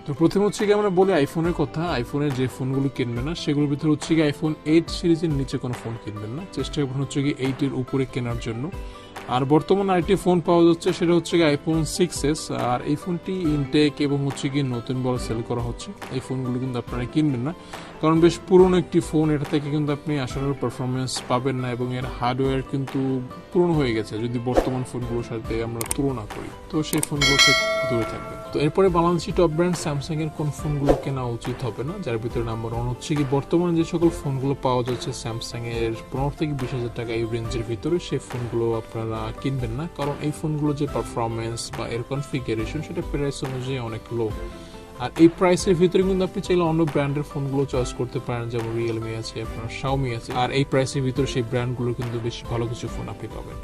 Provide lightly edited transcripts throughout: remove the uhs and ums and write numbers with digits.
তো প্রথমে হচ্ছে কি আমরা বলি আইফোনের কথা। আইফোনের যে ফোনগুলো কিনবেন না সেগুলোর ভিতরে হচ্ছে কি আইফোন 8 সিরিজের নিচে কোনো ফোন কিনবেন না, চেষ্টা করবেন হচ্ছে কি 8 এর উপরে কেনার জন্য। আর বর্তমানে আরেকটি ফোন পাওয়া যাচ্ছে, সেটা হচ্ছে কি আইফোন 6s। আর এই ফোনটি ইনটেক এবং হচ্ছে কি নতুন বড় সেল করা হচ্ছে। এই ফোনগুলো কিন্তু আপনারা কিনবেন না, কারণ বেশ পুরনো একটি ফোন, এটা থেকে কিন্তু আপনি আসানোর পারফরমেন্স পাবেন না এবং এর হার্ডওয়্যার কিন্তু পুরনো হয়ে গেছে যদি বর্তমান ফোনগুলোর সাথে আমরা তুলনা করি। তো সেই ফোনগুলো থেকে দূরে থাকবেন। তো এরপরে বাংলাদেশি টপ ব্র্যান্ড স্যামসাং এর কোন ফোনগুলো কেনা উচিত হবে না, যার ভিতরে নাম্বার 1 হচ্ছে কি বর্তমানে যে সকল ফোনগুলো পাওয়া যাচ্ছে স্যামসাং এর 15 থেকে 20,000 টাকা এই রেঞ্জের ভিতরে, সেই ফোনগুলো আপনারা কিনবেন না, কারণ এই ফোনগুলো যে পারফরমেন্স বা এর কনফিগারেশন সেটা প্রাইস অনুযায়ী অনেক লো। আর এই প্রাইসের ভিতরে কিন্তু আপনি চাইলে অন্য ব্র্যান্ডের ফোনগুলো চয়েস করতে পারেন, যেমন রিয়েলমি আছে, আপনার শাওমি আছে। আর এই প্রাইসের ভিতরে সেই ব্র্যান্ডগুলো কিন্তু বেশ ভালো কিছু ফোন আপনি পাবেন।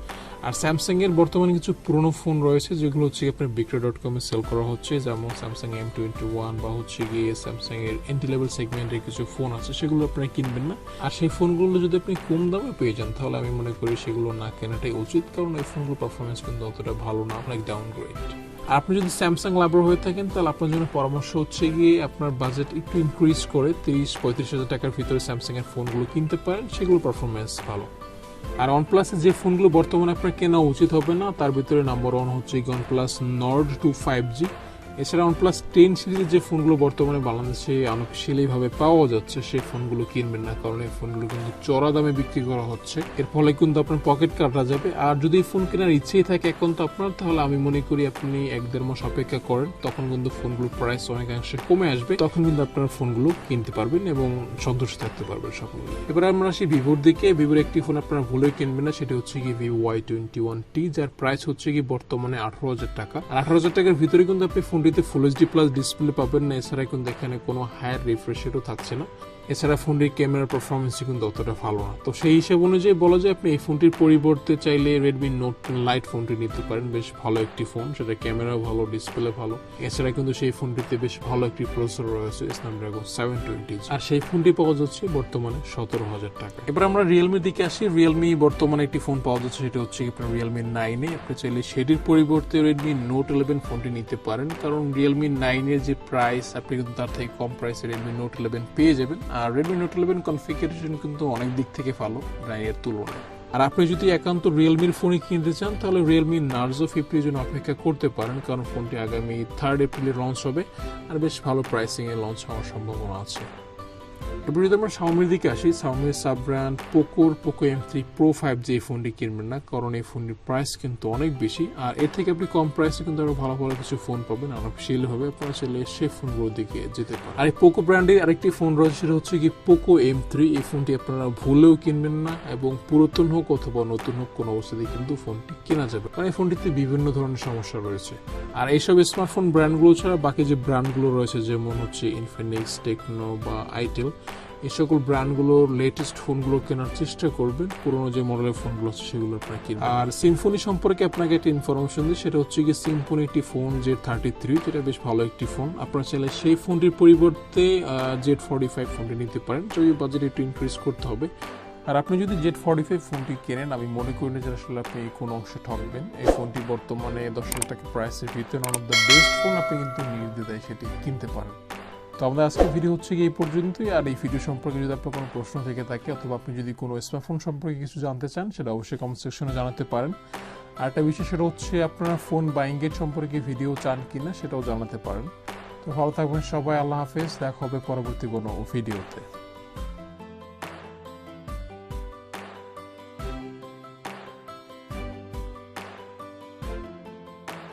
আর স্যামসাং এর বর্তমানে কিছু পুরনো ফোন রয়েছে যেগুলো হচ্ছে আপনার বিক্রয়.com এ সেল করা হচ্ছে, যেমন স্যামসাং M21 বা হচ্ছে গিয়ে স্যামসাং এর এন্ট্রি লেভেল সেগমেন্টের কিছু ফোন আছে, সেগুলো আপনারা কিনবেন না। আর সেই ফোনগুলো যদি আপনি কম দামে পেয়ে যান তাহলে আমি মনে করি সেগুলো না কেনাটাই উচিত, কারণ এই ফোনগুলোর পারফরমেন্স কিন্তু অতটা ভালো না, অনেক ডাউনগ্রেড। আপনি যদি স্যামসাং লাভার হয়ে থাকেন তাহলে আপনার জন্য পরামর্শ হচ্ছে গিয়ে আপনার বাজেট একটু ইনক্রিজ করে 30-35,000 টাকার ভিতরে স্যামসাং এর ফোনগুলো কিনতে পারেন, সেগুলো পারফরমেন্স ভালো। আর ওয়ানপ্লাসের যে ফোনগুলো বর্তমানে আপনার কেনা উচিত হবে না তার ভিতরে নাম্বার 1 হচ্ছে ওয়ানপ্লাস নর্ড 2 5G। এছাড়া ওয়ানপ্লাস 10 সিরিজের যে ফোনগুলো বর্তমানে বাংলাদেশে আনঅফিশিয়ালি ভাবে পাওয়া যাচ্ছে সেই ফোনগুলো কিনবেন না, কারণ এই ফোনগুলো কিন্তু চড়া দামে বিক্রি করা হচ্ছে, এর ফলে কিন্তু আপনার পকেট কাটা যাবে। আর যদি এই ফোন কেনার ইচ্ছেই থাকে এখন তো আপনার, তাহলে আমি মনে করি আপনি 1-1.5 মাস অপেক্ষা করেন, তখন কিন্তু ফোনগুলোর প্রাইস অনেকাংশে কমে আসবে, তখন কিন্তু আপনার ফোনগুলো কিনতে পারবেন এবং সন্তুষ্ট থাকতে পারবেন সকলে। এবার আমরা আসি ভিভোর দিকে। ভিভোর একটি ফোন আপনারা ভুলেও কিনবেন না, সেটা হচ্ছে কি ভিভো Y21T, যার প্রাইস হচ্ছে কি বর্তমানে 18,000 টাকা। আর 18,000 টাকার ভিতরে কিন্তু আপনি ফোনটিতে ফুল এইচডি প্লাস ডিসপ্লে পাবেন না, এছাড়া কিন্তু এখানে কোনো হায়ার রিফ্রেশ রেটও থাকছে না। এছাড়া ফোনটির ক্যামেরার পারফরমেন্স কিন্তু অতটা ভালো না। তো সেই হিসাব অনুযায়ী বলা যায় আপনি এই ফোনটির পরিবর্তে চাইলে রেডমি নোট লাইট ফোনটি নিতে পারেন, বেশ ভালো একটি ফোন, সেটা ক্যামেরাও ভালো, ডিসপ্লে ভালো। এছাড়া কিন্তু সেই ফোনটিতে বেশ ভালো একটি প্রসেসর রয়েছে স্ন্যাপড্রাগন 720, আর সেই ফোনটি পাওয়া যাচ্ছে বর্তমানে 17,000 টাকা। এবার আমরা রিয়েলমির দিকে আসি। রিয়েলমি বর্তমানে একটি ফোন পাওয়া যাচ্ছে, সেটা হচ্ছে আপনার রিয়েলমি 9। আপনি চাইলে সেটির পরিবর্তে রেডমি নোট 11 ফোনটি নিতে পারেন, কারণ রিয়েলমি 9 এর যে প্রাইস আপনি কিন্তু তার থেকে কম প্রাইসে রেডমি নোট 11 পেয়ে যাবেন। আর রেডমি নোট 11 কনফিগারেশন কিন্তু অনেক দিক থেকে ভালো 9 এর তুলনায়। আর আপনি যদি একান্ত রিয়েলমির ফোনই কিনতে চান তাহলে রিয়েলমি নার্জো 50 জন্য অপেক্ষা করতে পারেন, কারণ ফোনটি আগামী 3 এপ্রিলে লঞ্চ হবে আর বেশ ভালো প্রাইসিং এ লঞ্চ হওয়ার সম্ভাবনা আছে। এবার যদি আমরা শাওমির দিকে আসি, শাওমির sub brand POCO M3 Pro 5G এই ফোনটি কিনবেন না, কারণ এই ফোনটির প্রাইস কিন্তু অনেক বেশি। আর এর থেকে আপনি কম প্রাইসে কিন্তু আরো ভালো ভালো কিছু ফোন পাবেন, আনঅফিশিয়ালি হবে, আপনারা চাইলে সেই ফোনগুলোর দিকে যেতে পারেন। আর এই POCO ব্র্যান্ডের আরেকটি ফোন রয়েছে, সেটা হচ্ছে কি POCO M3। এই ফোনটি আপনারা ভুলেও কিনবেন না, এবং পুরাতন হোক অথবা নতুন হোক কোনো অবস্থাতেই কিন্তু ফোনটি কেনা যাবে, কারণ এই ফোনটিতে বিভিন্ন ধরনের সমস্যা রয়েছে। আর এইসব স্মার্টফোন ব্র্যান্ডগুলো ছাড়া বাকি যে ব্র্যান্ডগুলো রয়েছে, যেমন হচ্ছে ইনফিনিক্স, টেকনো বা আইটেল, এই সকল ব্র্যান্ডগুলোর লেটেস্ট ফোনগুলো কেনার চেষ্টা করবেন, পুরোনো যে মডেলের ফোনগুলো আছে সেগুলো আপনারা কিনবেন। আর সিম্ফনি সম্পর্কে আপনাকে একটা ইনফরমেশন দিই, সেটা হচ্ছে কি সিম্ফনি একটি ফোন Z33, যেটা বেশ ভালো একটি ফোন। আপনারা চাইলে সেই ফোনটির পরিবর্তে Z45 ফোনটি নিতে পারেন, যদি বাজেট একটু ইনক্রিজ করতে হবে। আর আপনি যদি Z45 ফোনটি কেনেন, আমি মনে করি না যে আসলে আপনি কোনো অংশে ঠকবেন। এই ফোনটি বর্তমানে 10,000 টাকা প্রাইসের ভিতরে one of the best phone, আপনি কিন্তু নির্দ্বিধায় সেটি কিনতে পারেন। তো আমাদের আজকের ভিডিও হচ্ছে কি এই পর্যন্তই। আর এই ভিডিও সম্পর্কে যদি আপনার কোনো প্রশ্ন থেকে থাকে অথবা আপনি যদি কোনো স্মার্টফোন সম্পর্কে কিছু জানতে চান, সেটা অবশ্যই কমেন্ট সেকশনে জানাতে পারেন। আর একটা বিষয়, সেটা হচ্ছে আপনারা ফোন বাইং এর সম্পর্কে ভিডিও চান কিনা সেটাও জানাতে পারেন। তো ভালো থাকবেন সবাই, আল্লাহ হাফেজ, দেখা হবে পরবর্তী কোনো ভিডিওতে।